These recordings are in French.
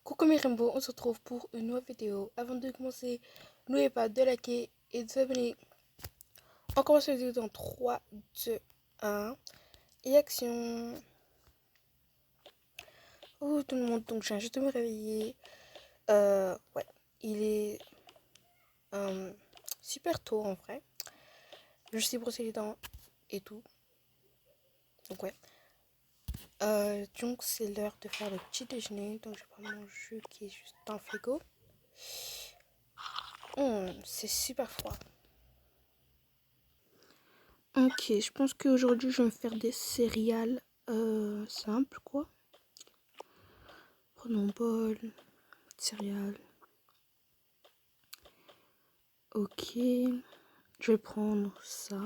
Coucou mes Rainbow, on se retrouve pour une nouvelle vidéo. Avant de commencer, n'oubliez pas de liker et de vous abonner. On commence la vidéo dans 3, 2, 1 et action. Oh tout le monde, donc je viens juste de me réveiller. Ouais, il est super tôt en vrai. Je suis brossé les dents et tout. Donc ouais. Donc c'est l'heure de faire le petit déjeuner. Donc je vais prendre mon jus qui est juste dans le frigo. C'est super froid. Ok, je pense qu'aujourd'hui je vais me faire des céréales simples quoi. Prenons bol, céréales. Ok, je vais prendre ça.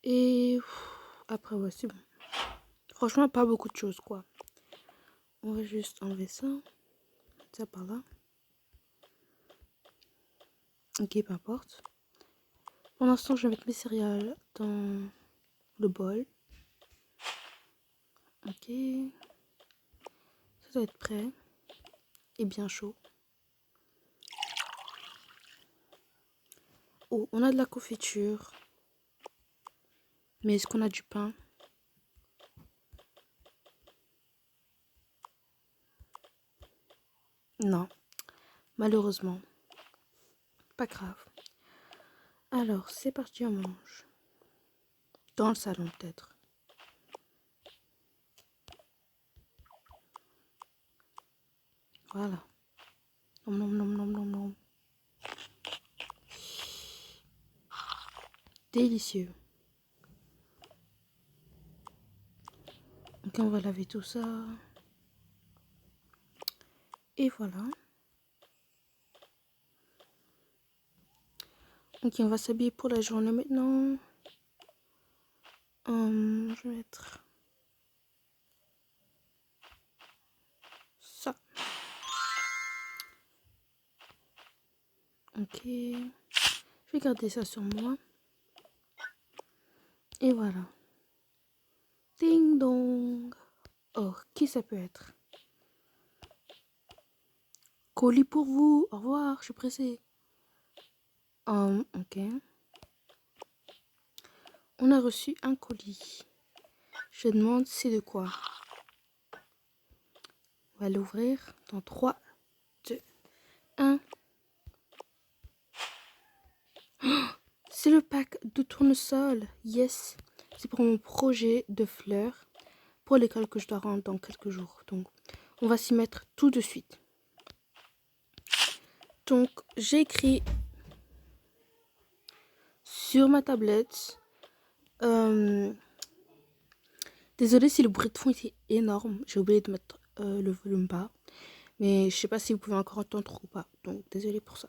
Et après ouais c'est bon. Franchement pas beaucoup de choses quoi. On va juste enlever ça. Mettre ça par là. Ok, peu importe. Pour l'instant je vais mettre mes céréales dans le bol. Ok. Ça doit être prêt. Et bien chaud. Oh, on a de la confiture. Mais est-ce qu'on a du pain? Non, malheureusement. Pas grave. Alors, c'est parti, on mange. Dans le salon, peut-être. Voilà. Nom, nom, nom, nom, nom, nom. Délicieux. Donc, on va laver tout ça. Et voilà. Ok, on va s'habiller pour la journée maintenant. Je vais mettre ça. Ok. Je vais garder ça sur moi. Et voilà. Ding dong. Oh, qui ça peut être? Colis pour vous. Au revoir, je suis pressée. Ok. On a reçu un colis. Je demande c'est de quoi. On va l'ouvrir dans 3, 2, 1. C'est le pack de tournesol. Yes. C'est pour mon projet de fleurs pour l'école que je dois rendre dans quelques jours. Donc, on va s'y mettre tout de suite. Donc, j'ai écrit sur ma tablette. Désolée si le bruit de fond était énorme. J'ai oublié de mettre le volume bas. Mais je sais pas si vous pouvez encore entendre ou pas. Donc, désolée pour ça.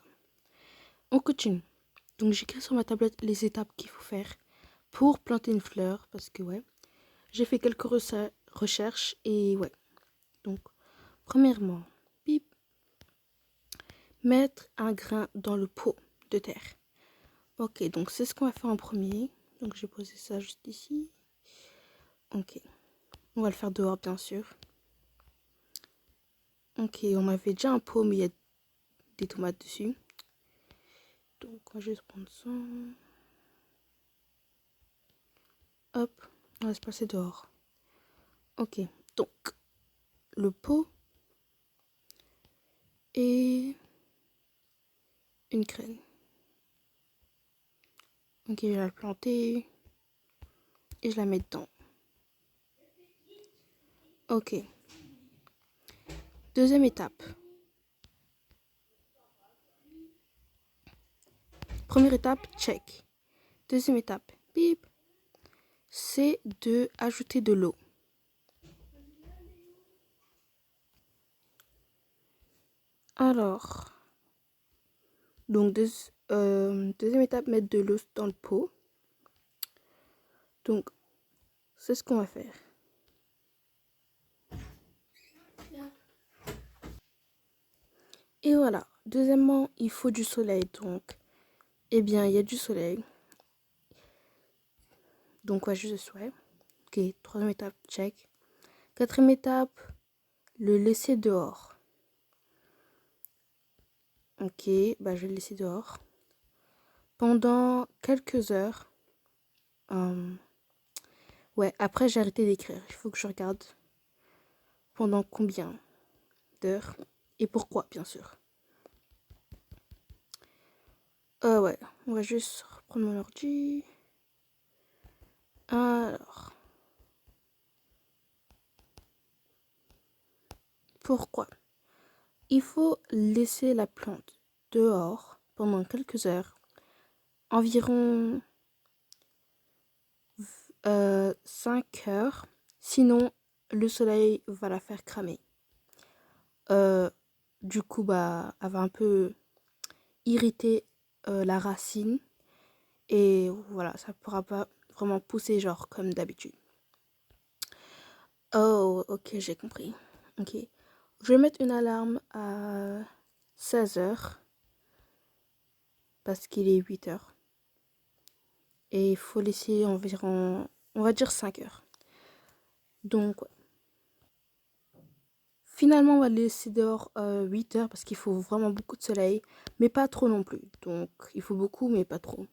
On continue. Donc, j'écris sur ma tablette les étapes qu'il faut faire pour planter une fleur. Parce que, ouais, j'ai fait quelques recherches et, ouais. Donc, premièrement, bip, mettre un grain dans le pot de terre. Ok, donc c'est ce qu'on va faire en premier. Donc, j'ai posé ça juste ici. Ok, on va le faire dehors, bien sûr. Ok, on avait déjà un pot, mais il y a des tomates dessus. Donc, on va juste prendre ça. Hop, on va se passer dehors. Ok, donc, le pot et une graine. Ok, je vais la planter et je la mets dedans. Ok. Deuxième étape. Première étape, check. Deuxième étape, bip, c'est de ajouter de l'eau. Alors, donc deuxième étape, mettre de l'eau dans le pot. Donc, c'est ce qu'on va faire. Et voilà. Deuxièmement, il faut du soleil. Donc, eh bien, il y a du soleil. Donc, ouais, je souhaite. Ok, troisième étape, check. Quatrième étape, le laisser dehors. Ok, bah je vais le laisser dehors. Pendant quelques heures. Ouais, après j'ai arrêté d'écrire. Il faut que je regarde pendant combien d'heures et pourquoi, bien sûr. Ouais, on va juste reprendre mon ordi. Alors, pourquoi? Il faut laisser la plante dehors pendant quelques heures, environ 5 heures. Sinon, le soleil va la faire cramer. Du coup, bah, elle va un peu irriter la racine. Et voilà, ça pourra pas vraiment pousser genre comme d'habitude. Oh, ok, j'ai compris. Ok. Je vais mettre une alarme à 16 heures parce qu'il est 8 heures. Et il faut laisser environ, on va dire 5 heures. Donc, ouais. Finalement, on va le laisser dehors 8 heures parce qu'il faut vraiment beaucoup de soleil, mais pas trop non plus. Donc, il faut beaucoup, mais pas trop.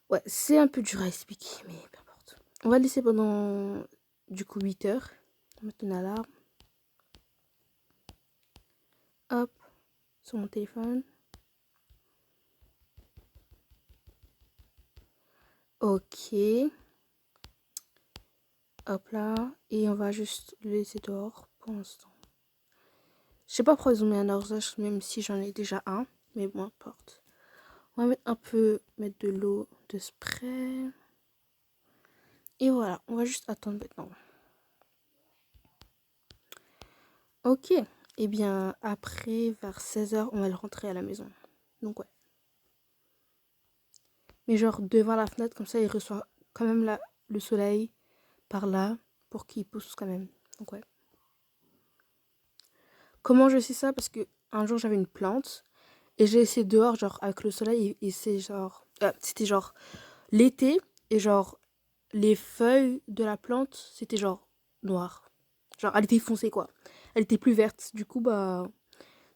Ouais, c'est un peu dur à expliquer, mais peu importe. On va le laisser pendant, du coup, 8 heures. On va mettre une alarme. Hop, sur mon téléphone. Ok. Hop là. Et on va juste le laisser dehors pour l'instant. Je sais pas pourquoi ils ont mis un arrosage, même si j'en ai déjà un. Mais bon, importe. On va mettre de l'eau de spray. Et voilà, on va juste attendre maintenant. Ok. Et bien, après, vers 16 heures, on va le rentrer à la maison. Donc ouais. Mais genre devant la fenêtre, comme ça, il reçoit quand même le soleil par là pour qu'il pousse quand même. Donc ouais. Comment je sais ça? Parce que un jour, j'avais une plante et j'ai essayé dehors, genre avec le soleil, et c'est genre. C'était genre l'été, et genre les feuilles de la plante, c'était genre noir. Genre, elle était foncée quoi. Elle était plus verte. Du coup, bah,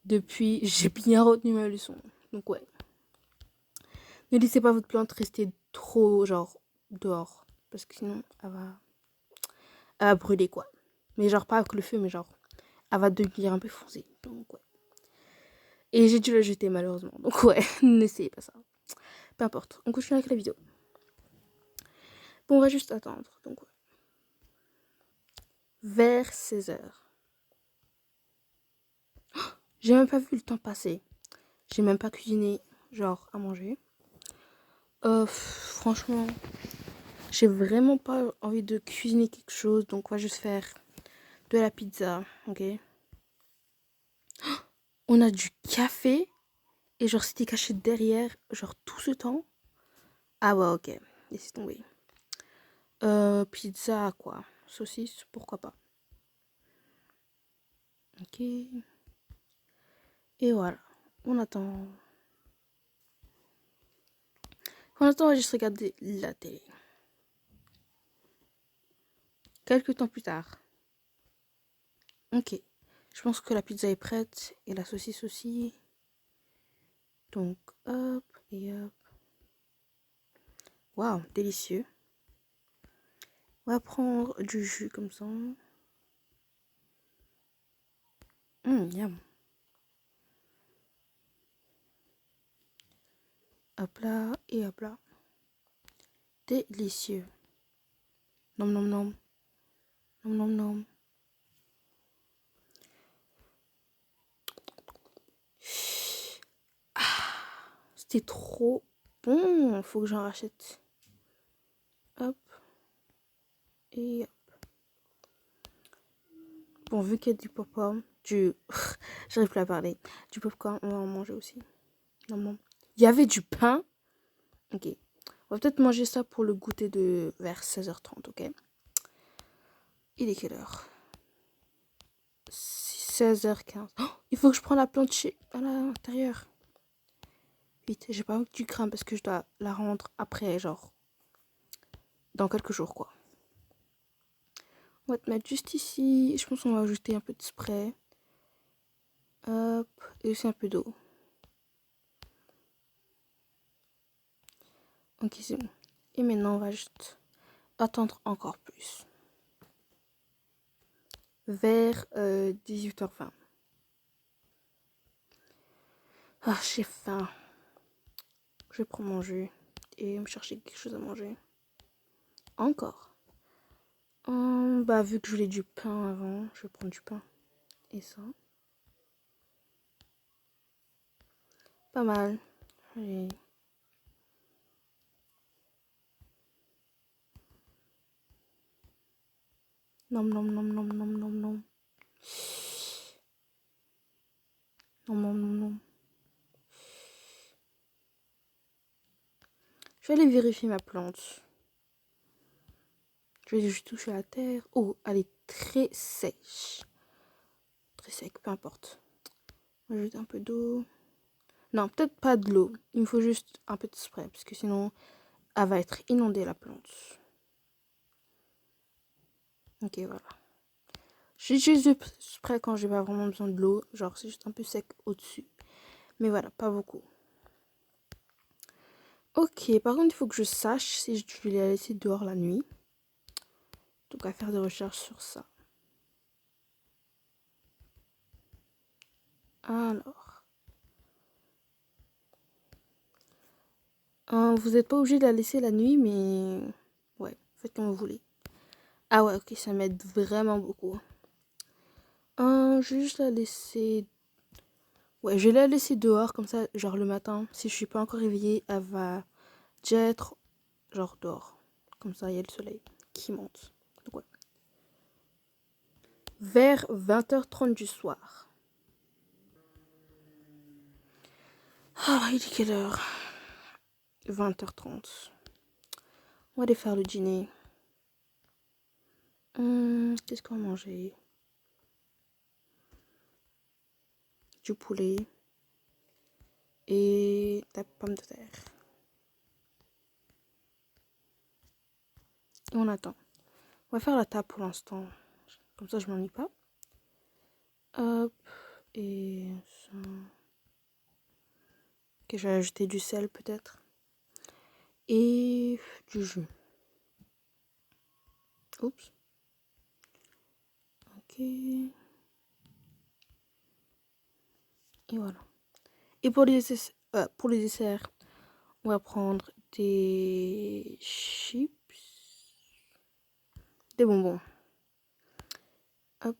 depuis, j'ai bien retenu ma leçon. Donc ouais. Ne laissez pas votre plante rester trop, genre, dehors. Parce que sinon, elle va brûler quoi. Mais genre, pas avec le feu, mais genre, elle va devenir un peu foncée. Donc ouais. Et j'ai dû la jeter malheureusement. Donc ouais, n'essayez pas ça. Peu importe, on continue avec la vidéo. Bon, on va juste attendre. Donc ouais. Vers 16 heures. J'ai même pas vu le temps passer. J'ai même pas cuisiné, genre, à manger. Franchement, j'ai vraiment pas envie de cuisiner quelque chose. Donc on va juste faire de la pizza, ok? On a du café. Et genre, c'était caché derrière, genre, tout ce temps. Ah ouais, ok. Laissez tomber. Pizza, quoi. Saucisse, pourquoi pas. Ok. Et voilà. On attend. On attend, on va juste regarder la télé. Quelques temps plus tard. Ok. Je pense que la pizza est prête. Et la saucisse aussi. Donc, hop et hop. Waouh, délicieux. On va prendre du jus comme ça. Yum. Hop là et hop là. Délicieux. Nom nom nom. Nom nom nom. C'était trop bon. Faut que j'en rachète. Hop. Et hop. Bon, vu qu'il y a du popcorn, j'arrive plus à parler. Du popcorn, on va en manger aussi. Non. Il y avait du pain. Ok. On va peut-être manger ça pour le goûter de vers 16h30, ok? Il est quelle heure? 16h15. Oh, il faut que je prenne la plante à l'intérieur. Vite, j'ai pas envie que tu crames parce que je dois la rendre après, genre, dans quelques jours, quoi. On va te mettre juste ici. Je pense qu'on va ajouter un peu de spray. Hop. Et aussi un peu d'eau. Ok, c'est bon. Et maintenant, on va juste attendre encore plus. Vers 18h20. Ah, j'ai faim. Je vais prendre mon jus et me chercher quelque chose à manger. Encore. Bah, vu que je voulais du pain avant, je vais prendre du pain. Et ça. Pas mal. Allez. Nom nom nom nom nom nom nom. Nom nom nom nom. Je vais aller vérifier ma plante. Je vais juste toucher la terre. Oh, elle est très sèche. Très sec, peu importe. On va ajouter un peu d'eau. Non, peut-être pas de l'eau. Il me faut juste un peu de spray. Parce que sinon, elle va être inondée la plante. Ok, voilà. J'utilise le spray quand j'ai pas vraiment besoin de l'eau. Genre, c'est juste un peu sec au-dessus. Mais voilà, pas beaucoup. Ok, par contre, il faut que je sache si je vais la laisser dehors la nuit. Donc, à faire des recherches sur ça. Alors. Vous n'êtes pas obligé de la laisser la nuit, mais... Ouais, faites comme vous voulez. Ah ouais, ok, ça m'aide vraiment beaucoup. Je vais juste la laisser... Ouais, je vais la laisser dehors, comme ça, genre le matin, si je suis pas encore réveillée, elle va déjà être, genre, dehors. Comme ça, il y a le soleil qui monte. Donc, ouais. Vers 20h30 du soir. Ah, il est quelle heure? 20h30. On va aller faire le dîner. Qu'est-ce qu'on va manger? Du poulet. Et de la pomme de terre. Et on attend. On va faire la table pour l'instant. Comme ça, je m'ennuie pas. Hop. Et ça. Ok, je vais ajouter du sel peut-être. Et du jus. Oups. Ok. Et voilà. Et pour les desserts, on va prendre des chips. Des bonbons. Hop.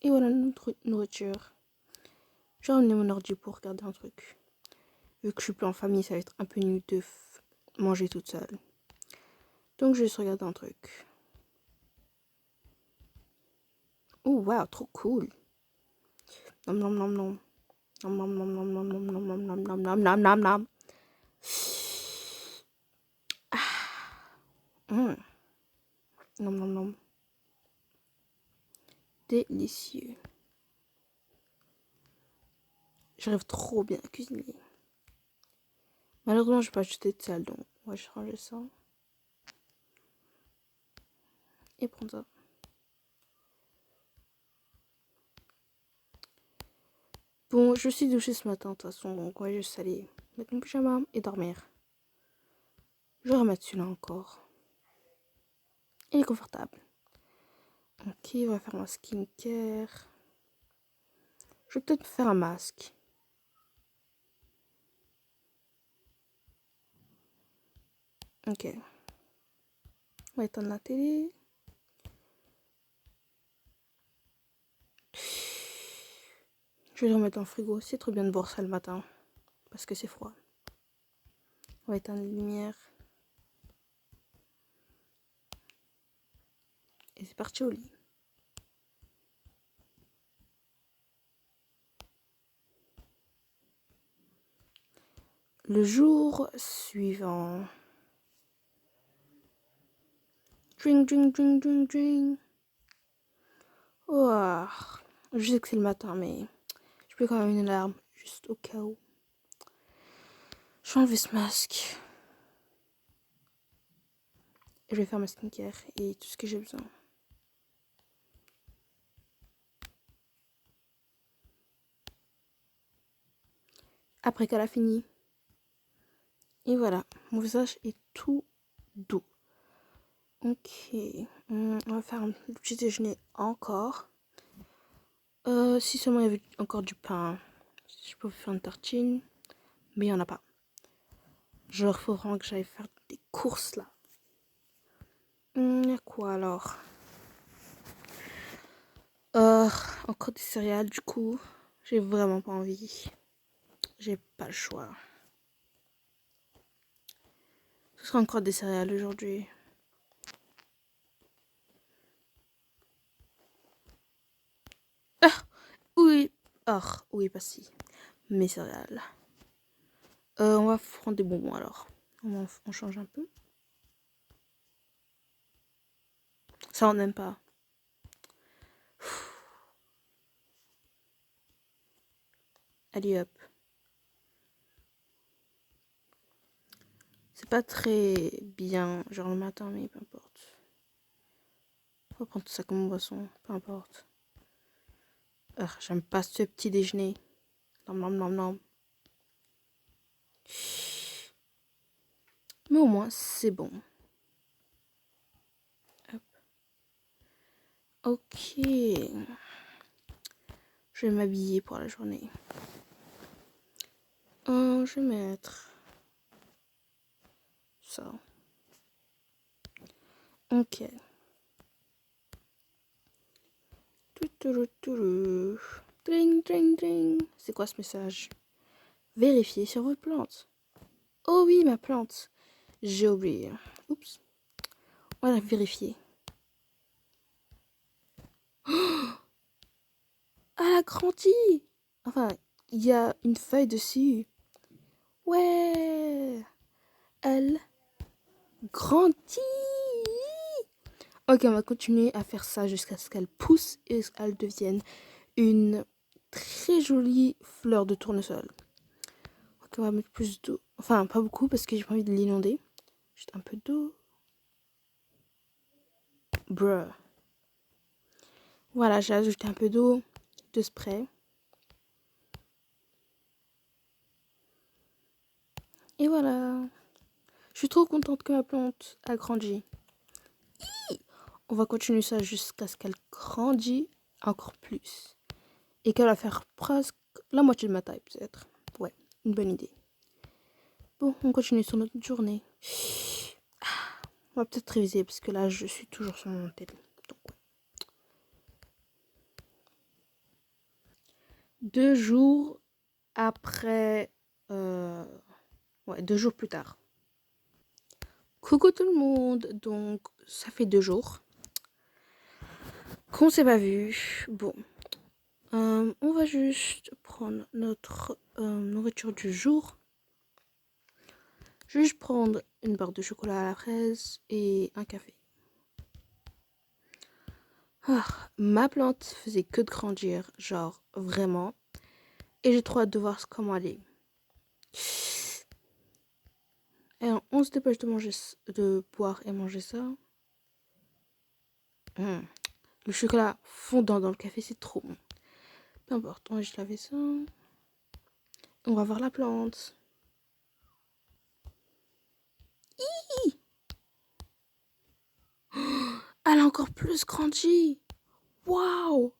Et voilà notre nourriture. Je vais ramener mon ordi pour regarder un truc. Vu que je suis plus en famille, ça va être un peu nul de manger toute seule. Donc je vais juste regarder un truc. Oh wow, trop cool. Nom nom nom nom. Nom nom nom nom nom nom nom nom nom nom nom nom nom nom. Nom nom nom. Délicieux. J'arrive trop bien à cuisiner. Malheureusement, je vais pas acheter de sel, donc on va changer ça. Et prendre ça. Bon, je suis douchée ce matin de toute façon, donc on va juste aller mettre mon pyjama et dormir. Je vais remettre celui-là encore. Il est confortable. Ok, on va faire ma skincare. Je vais peut-être me faire un masque. Ok. On va éteindre la télé. Je vais le remettre dans le frigo. C'est trop bien de boire ça le matin. Parce que c'est froid. On va éteindre les lumières. Et c'est parti au lit. Le jour suivant. Drink, drink, drink, drink, drink. Oh, je sais que c'est le matin, mais je peux quand même une alarme, juste au cas où. Je vais enlever ce masque. Et je vais faire ma skincare et tout ce que j'ai besoin. Après qu'elle a fini. Et voilà, mon visage est tout doux. Ok, on va faire un petit déjeuner encore. Si seulement il y avait encore du pain, je peux faire une tartine, mais il n'y en a pas. Genre, il faut vraiment que j'aille faire des courses là. Il y a quoi alors? Encore des céréales du coup. J'ai vraiment pas envie. J'ai pas le choix. Ce sera encore des céréales aujourd'hui. Ah oui. Ah oui, pas si. Mes céréales. On va prendre des bonbons alors. On change un peu. Ça on n'aime pas. Allez hop. C'est pas très bien, genre le matin, mais peu importe. On va prendre ça comme boisson, peu importe. J'aime pas ce petit déjeuner. Nom nom nom nom. Mais au moins, c'est bon. Hop. Ok. Je vais m'habiller pour la journée. Je vais mettre ça. Ok. Dring, dring, dring. C'est quoi ce message? Vérifiez sur votre plante. Oh oui, ma plante. J'ai oublié. Oups. Voilà, vérifier. Elle a grandi. Enfin, il y a une feuille dessus. Ouais. Elle grandit. Ok, on va continuer à faire ça jusqu'à ce qu'elle pousse et qu'elle devienne une très jolie fleur de tournesol. Ok, on va mettre plus d'eau. Enfin, pas beaucoup parce que j'ai pas envie de l'inonder. Juste un peu d'eau. Bruh. Voilà, j'ai ajouté un peu d'eau, de spray. Et voilà. Je suis trop contente que ma plante a grandi. On va continuer ça jusqu'à ce qu'elle grandisse encore plus. Et qu'elle va faire presque la moitié de ma taille, peut-être. Ouais, une bonne idée. Bon, on continue sur notre journée. On va peut-être réviser parce que là, je suis toujours sur mon télé. Donc, ouais. 2 jours après... Ouais, 2 jours plus tard. Coucou tout le monde. Donc, ça fait 2 jours qu'on s'est pas vu. Bon, on va juste prendre notre nourriture du jour. Je vais juste prendre une barre de chocolat à la fraise et un café. Ma plante faisait que de grandir, genre vraiment. Et j'ai trop hâte de voir comment elle est. Alors, on se dépêche de manger, de boire et manger ça. Le chocolat fondant dans le café, c'est trop bon. Peu importe, on va juste laver ça. On va voir la plante. Elle a encore plus grandi. Waouh!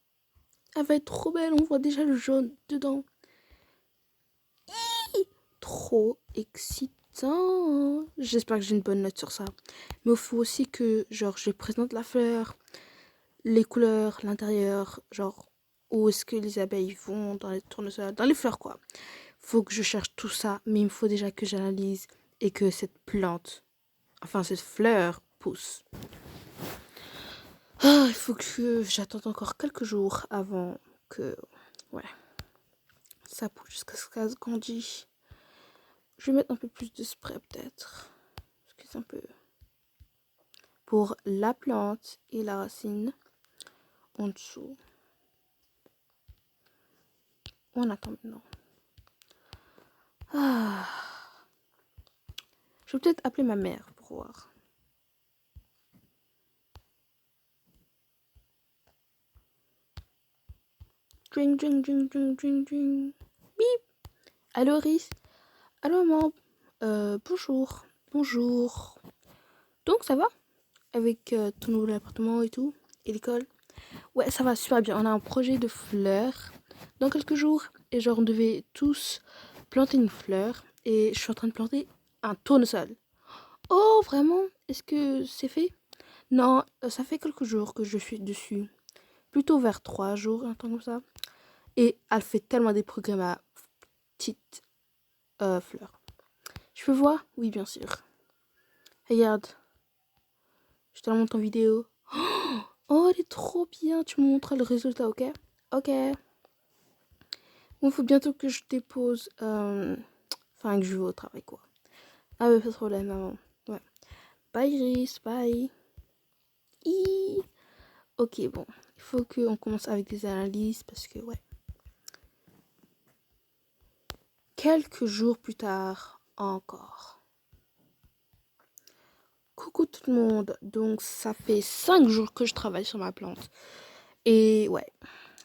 Elle va être trop belle, on voit déjà le jaune dedans. Trop excitant. J'espère que j'ai une bonne note sur ça. Mais il faut aussi que, genre, je présente la fleur, les couleurs, l'intérieur, genre, où est-ce que les abeilles vont dans les tournesols, dans les fleurs, quoi. Faut que je cherche tout ça, mais il me faut déjà que j'analyse et que cette plante, enfin, cette fleur pousse. Il faut que j'attende encore quelques jours avant que, ouais, ça pousse jusqu'à ce qu'elle grandisse. Je vais mettre un peu plus de spray peut-être. Parce que c'est un peu... Pour la plante et la racine en dessous. On attend maintenant. Je vais peut-être appeler ma mère pour voir. Dring, dring, dring, dring, dring, dring. Bip. Allô, Iris. Allô, maman. Bonjour. Bonjour. Donc, ça va? Avec ton nouvel appartement et tout? Et l'école? Ouais, ça va super bien. On a un projet de fleurs dans quelques jours. Et genre, on devait tous planter une fleur. Et je suis en train de planter un tournesol. Oh, vraiment? Est-ce que c'est fait? Non, ça fait quelques jours que je suis dessus. Plutôt vers 3 jours, un temps comme ça. Et elle fait tellement des progrès, ma petite fleur. Je peux voir? Oui, bien sûr. Regarde, je te la montre en vidéo. Oh, elle est trop bien. Tu me montres le résultat, ok? Ok. Bon, il faut bientôt que je dépose. Enfin, que je vais au travail, quoi. Ah, ouais, pas de problème, maman. Ouais. Bye, Iris. Bye. Ok, bon. Il faut qu'on commence avec des analyses parce que, ouais. Quelques jours plus tard, encore. Coucou tout le monde. Donc, ça fait 5 jours que je travaille sur ma plante. Et ouais,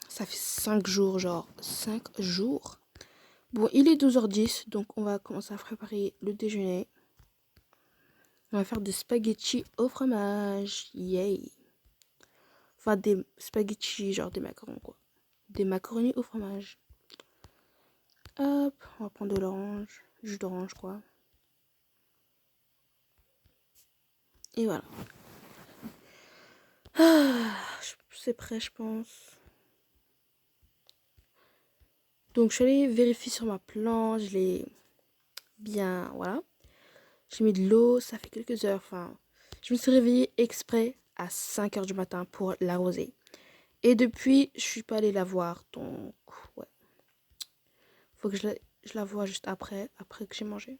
ça fait 5 jours, genre 5 jours. Bon, il est 12h10, donc on va commencer à préparer le déjeuner. On va faire des spaghettis au fromage. Yay! Enfin, des spaghettis, genre des macarons, quoi. Des macaronis au fromage. Hop, on va prendre de l'orange. Jus d'orange, quoi. Et voilà. Ah, c'est prêt, je pense. Donc, je suis allée vérifier sur ma plante. Je l'ai bien, voilà. J'ai mis de l'eau, ça fait quelques heures. Enfin, je me suis réveillée exprès à 5h du matin pour l'arroser. Et depuis, je suis pas allée la voir. Donc, ouais. Faut que je la vois juste après que j'ai mangé.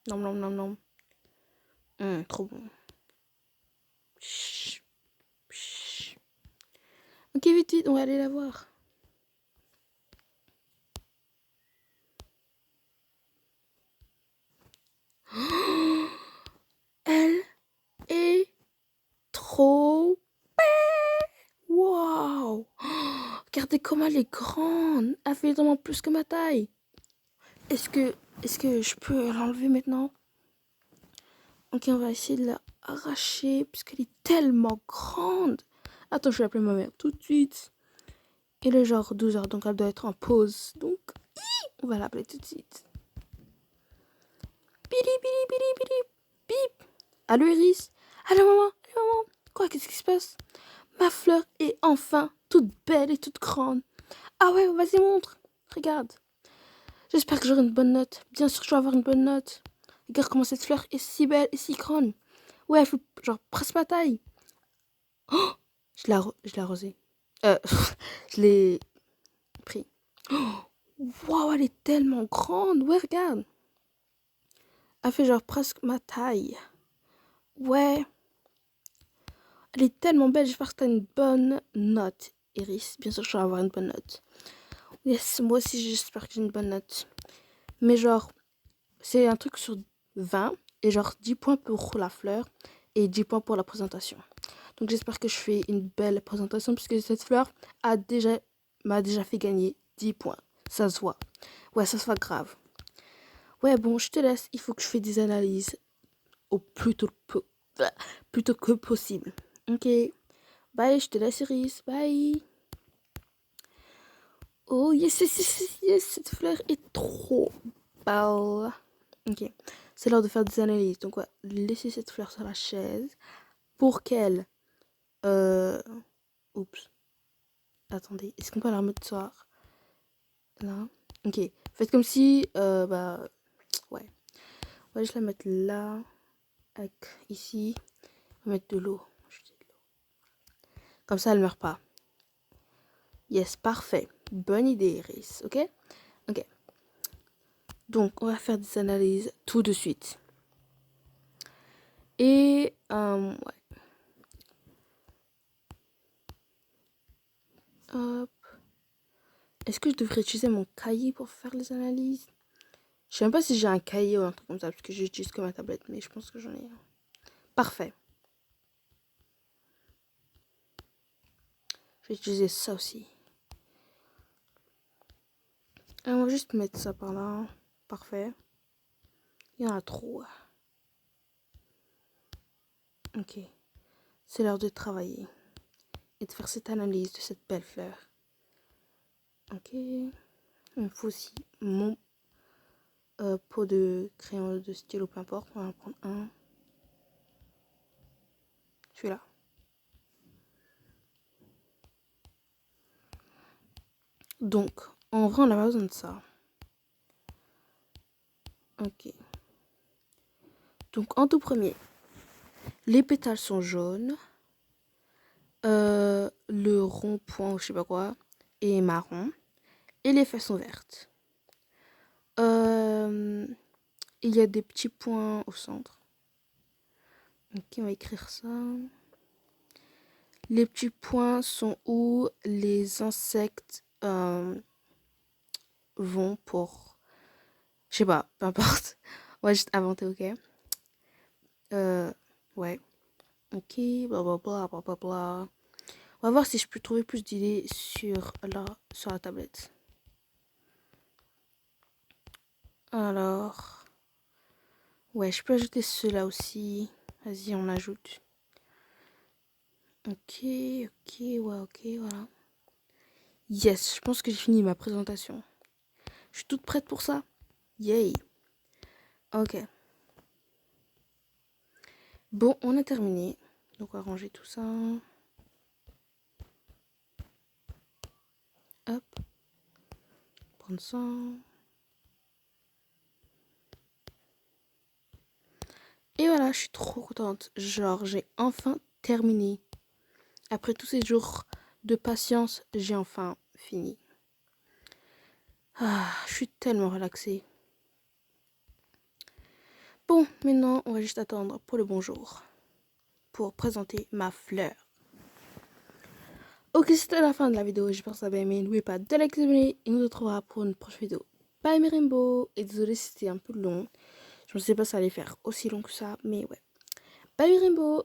Non, non, non, non. Trop bon. Chut, chut. Ok, vite, vite, on va aller la voir. Elle est trop belle. Waouh. Regardez comme elle est grande. Elle fait vraiment plus que ma taille. Est-ce que, est-ce que je peux l'enlever maintenant? Ok, on va essayer de la arracher puisqu'elle est tellement grande. Attends, je vais appeler ma mère tout de suite. Il est genre 12h, donc elle doit être en pause. Donc, on va l'appeler tout de suite. Bili, bili, bili, bili, bip. Allô, Iris? Allô, maman? Allô, maman? Quoi, qu'est-ce qui se passe? Ma fleur est enfin toute belle et toute grande. Ah ouais, vas-y, montre. Regarde. J'espère que j'aurai une bonne note. Bien sûr que je vais avoir une bonne note. Regarde comment cette fleur est si belle et si grande. Ouais, elle fait genre presque ma taille. Oh, je l'ai arrosée. Je l'ai pris. Waouh, elle est tellement grande. Ouais, regarde. Elle fait genre presque ma taille. Ouais. Elle est tellement belle. J'espère que tu as une bonne note, Iris. Bien sûr que je vais avoir une bonne note. Yes, moi aussi, j'espère que j'ai une bonne note. Mais genre, c'est un truc sur 20. Et genre 10 points pour la fleur. Et 10 points pour la présentation. Donc j'espère que je fais une belle présentation. Puisque cette fleur m'a déjà fait gagner 10 points. Ça se voit. Ouais, ça se voit grave. Ouais, bon, je te laisse. Il faut que je fasse des analyses au plus tôt que possible. Ok. Bye, je te laisse, Iris. Bye. Oh, yes, yes, yes, yes. Cette fleur est trop belle. Ok. C'est l'heure de faire des analyses. Donc, on va laisser cette fleur sur la chaise pour qu'elle... Oups. Attendez. Est-ce qu'on peut la remettre soir? Là. Ok. Faites comme si... Ouais. On va juste la mettre là. Avec ici. On va mettre de l'eau. Comme ça, elle meurt pas. Yes, parfait. Bonne idée, Iris. Ok? Ok. Donc, on va faire des analyses tout de suite. Et, ouais. Hop. Est-ce que je devrais utiliser mon cahier pour faire les analyses? Je sais même pas si j'ai un cahier ou un truc comme ça, parce que j'utilise que ma tablette, mais je pense que j'en ai un. Parfait. Je vais utiliser ça aussi. On va juste mettre ça par là. Parfait. Il y en a trop. Ok. C'est l'heure de travailler. Et de faire cette analyse de cette belle fleur. Ok. Il me faut aussi mon pot de crayon de stylo, peu importe. On va en prendre un. Celui-là. Donc, en vrai, on n'a pas besoin de ça. Ok. Donc, en tout premier, les pétales sont jaunes. Le rond-point ou je sais pas quoi est marron. Et les feuilles sont vertes. Il y a des petits points au centre. Ok, on va écrire ça. Les petits points sont où les insectes vont pour... Je sais pas, peu importe. On va juste inventer, ok. Ouais. Ok, blablabla, blablabla. On va voir si je peux trouver plus d'idées sur la tablette. Alors... Ouais, je peux ajouter cela aussi. Vas-y, on ajoute. Ok, ouais, ok, voilà. Yes, je pense que j'ai fini ma présentation. Je suis toute prête pour ça. Yay. Ok. Bon, on a terminé. Donc, on va ranger tout ça. Hop. Prendre ça. Et voilà, je suis trop contente. Genre, j'ai enfin terminé. Après tous ces jours de patience, j'ai enfin fini. Ah, je suis tellement relaxée. Bon, maintenant, on va juste attendre pour le bonjour. Pour présenter ma fleur. Ok, c'était la fin de la vidéo. J'espère que ça va aimé. N'oubliez pas de liker, et nous retrouvera pour une prochaine vidéo. Bye mes rainbows. Et désolé si c'était un peu long. Je ne sais pas si ça allait faire aussi long que ça, mais ouais. Bye mes rainbows.